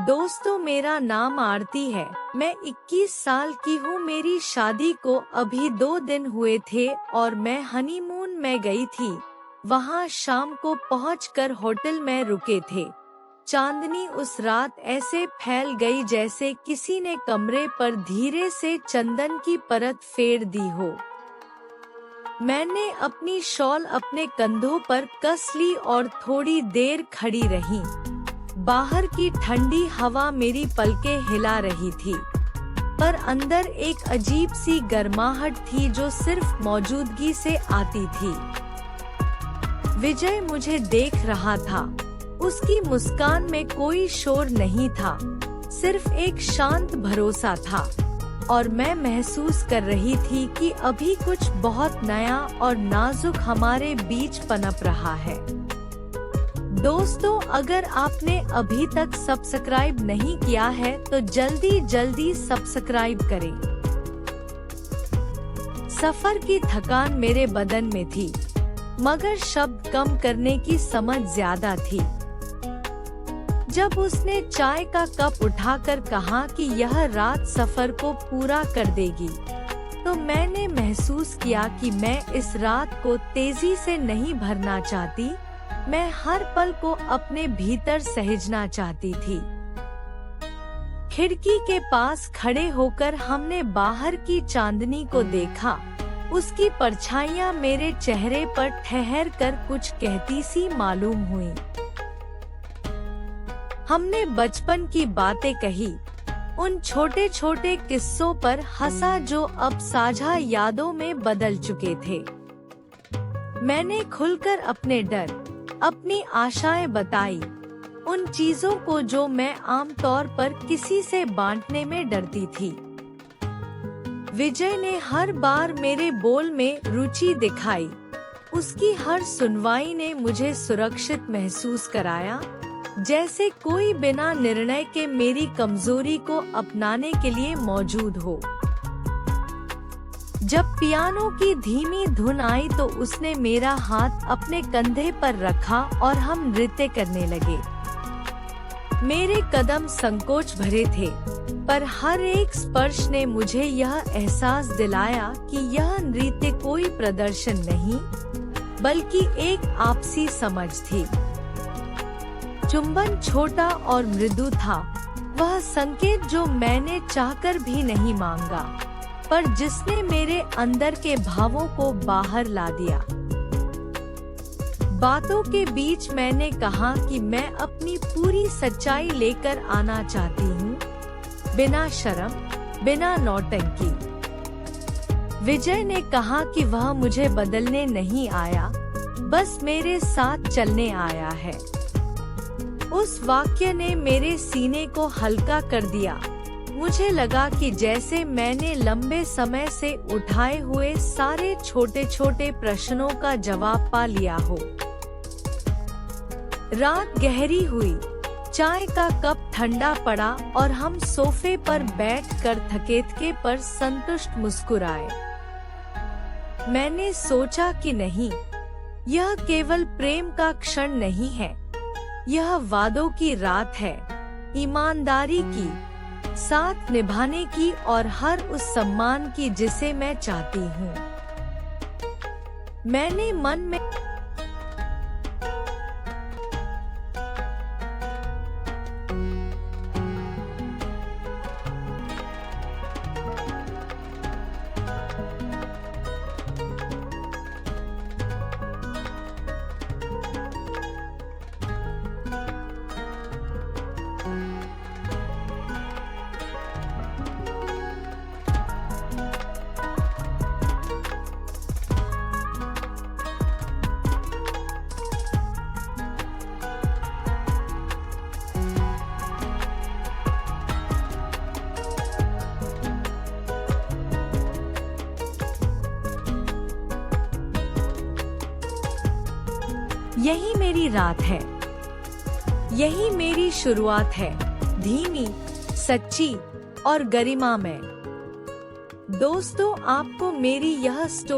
दोस्तों, मेरा नाम आरती है। मैं 21 साल की हूँ। मेरी शादी को अभी 2 दिन हुए थे और मैं हनीमून में गई थी। वहाँ शाम को पहुँचकर होटल में रुके थे। चांदनी उस रात ऐसे फैल गई जैसे किसी ने कमरे पर धीरे से चंदन की परत फेर दी हो। मैंने अपनी शॉल अपने कंधों पर कस ली और थोड़ी देर खड़ी रही। बाहर की ठंडी हवा मेरी पलकें हिला रही थी, पर अंदर एक अजीब सी गर्माहट थी जो सिर्फ मौजूदगी से आती थी। विजय मुझे देख रहा था। उसकी मुस्कान में कोई शोर नहीं था, सिर्फ एक शांत भरोसा था। और मैं महसूस कर रही थी कि अभी कुछ बहुत नया और नाजुक हमारे बीच पनप रहा है। दोस्तों, अगर आपने अभी तक सब्सक्राइब नहीं किया है तो जल्दी सब्सक्राइब करें। सफर की थकान मेरे बदन में थी, मगर शब्द कम करने की समझ ज्यादा थी। जब उसने चाय का कप उठाकर कहा कि यह रात सफर को पूरा कर देगी, तो मैंने महसूस किया कि मैं इस रात को तेजी से नहीं भरना चाहती। मैं हर पल को अपने भीतर सहेजना चाहती थी। खिड़की के पास खड़े होकर हमने बाहर की चांदनी को देखा। उसकी परछाइयां मेरे चेहरे पर ठहर कर कुछ कहती सी मालूम हुई। हमने बचपन की बातें कही, उन छोटे छोटे किस्सों पर हंसा जो अब साझा यादों में बदल चुके थे। मैंने खुलकर अपने डर, अपनी आशाएं बताई, उन चीजों को जो मैं आमतौर पर किसी से बांटने में डरती थी। विजय ने हर बार मेरे बोल में रुचि दिखाई। उसकी हर सुनवाई ने मुझे सुरक्षित महसूस कराया, जैसे कोई बिना निर्णय के मेरी कमजोरी को अपनाने के लिए मौजूद हो। जब पियानो की धीमी धुन आई तो उसने मेरा हाथ अपने कंधे पर रखा और हम नृत्य करने लगे। मेरे कदम संकोच भरे थे, पर हर एक स्पर्श ने मुझे यह एहसास दिलाया कि यह नृत्य कोई प्रदर्शन नहीं, बल्कि एक आपसी समझ थी। चुंबन छोटा और मृदु था, वह संकेत जो मैंने चाहकर भी नहीं मांगा, पर जिसने मेरे अंदर के भावों को बाहर ला दिया। बातों के बीच मैंने कहा कि मैं अपनी पूरी सच्चाई लेकर आना चाहती हूँ, बिना शर्म, बिना नौटंकी। विजय ने कहा कि वह मुझे बदलने नहीं आया, बस मेरे साथ चलने आया है। उस वाक्य ने मेरे सीने को हल्का कर दिया। मुझे लगा कि जैसे मैंने लंबे समय से उठाए हुए सारे छोटे छोटे प्रश्नों का जवाब पा लिया हो। रात गहरी हुई, चाय का कप ठंडा पड़ा और हम सोफे पर बैठकर थकेथके पर संतुष्ट मुस्कुराए। मैंने सोचा कि नहीं, यह केवल प्रेम का क्षण नहीं है, यह वादों की रात है, ईमानदारी की, साथ निभाने की और हर उस सम्मान की जिसे मैं चाहती हूँ। मैंने मन में यही मेरी रात है, यही मेरी शुरुआत है, धीमी, सच्ची और गरिमामय। दोस्तों, आपको मेरी यह स्टोरी